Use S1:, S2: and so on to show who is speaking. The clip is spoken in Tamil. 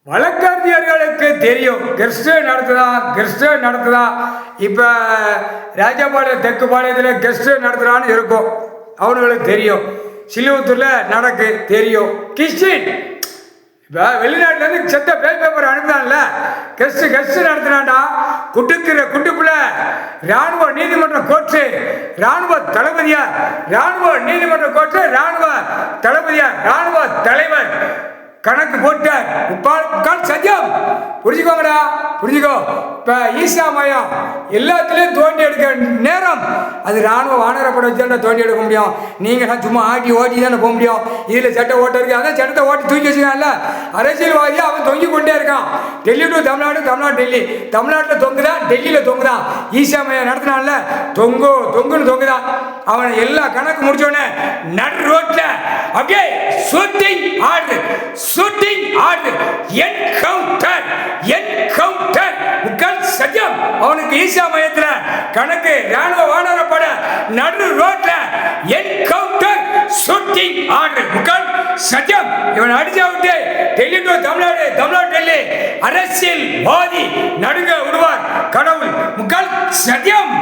S1: வழக்கறிஞர்களுக்கு தெரியும் கெஸ்ட் நடத்துதான். இப்போ ராஜபாளையம் தெற்கு பாளையத்தில் கெஸ்ட் நடத்துறான்னு இருக்கும், அவனுங்களுக்கு தெரியும். சிலுவத்தூரில் நடக்கு தெரியும். கிறிஸ்டின் இப்போ வெளிநாட்டிலேருந்து செத்த பேப்பர் அனுப்புதான்ல, கெஸ்ட் நடத்துனாண்டா. குட்டுக்குள்ள ராணுவ நீதிமன்ற கோர்ட்டு, ராணுவ தளபதியார், ராணுவ நீதிமன்ற கோர்ட்டு, ராணுவ தளபதியார், ராணுவ தலைவர் கணக்கு போட்டார். சத்தியம் புரிஞ்சுக்கோங்கடா, புரிஞ்சுக்கோ. இப்போ ஈசா மையம் எல்லாத்துலேயும் தோண்டி எடுக்க நேரம் அது ராணுவ வானரப்பட வச்சு தான் தோண்டி எடுக்க முடியும். நீங்கள் சும்மா ஓட்டி தானே போக முடியும். இதில் சட்டை ஓட்ட இருக்கு, அதான் சட்டத்தை ஓட்டி தூக்கி வச்சுக்கான்ல. அரசியல்வாதி அவன் தொங்கி கொண்டே இருக்கான். டெல்லி டு தமிழ்நாடு டெல்லி, தமிழ்நாட்டில் தொங்குதான், டெல்லியில் தொங்குதான். ஈசா மையம் நடத்தினான்ல, தொங்குன்னு தொங்குதான். அவனை எல்லா கணக்கு முடிச்சோடனே நடு ரோட்டில் அப்படியே ஷூட்டிங் ஆர்டர், என்கவுண்டர் முக்கால் சத்தியம். அவனுக்கு ஈசா மையத்தில் கணக்கு ராணுவ வானரப்பட நடு ரோட்ல என்கவுண்டர் ஷூட்டிங் ஆர்டர் முக்கால் சத்தியம். இவன் அடிச்சா விட்டு டெல்லி டு தமிழ்நாடு டெல்லி அரசியல்வாதி நடுங்க விடுவார் கடவுள் முக்கால் சத்தியம்.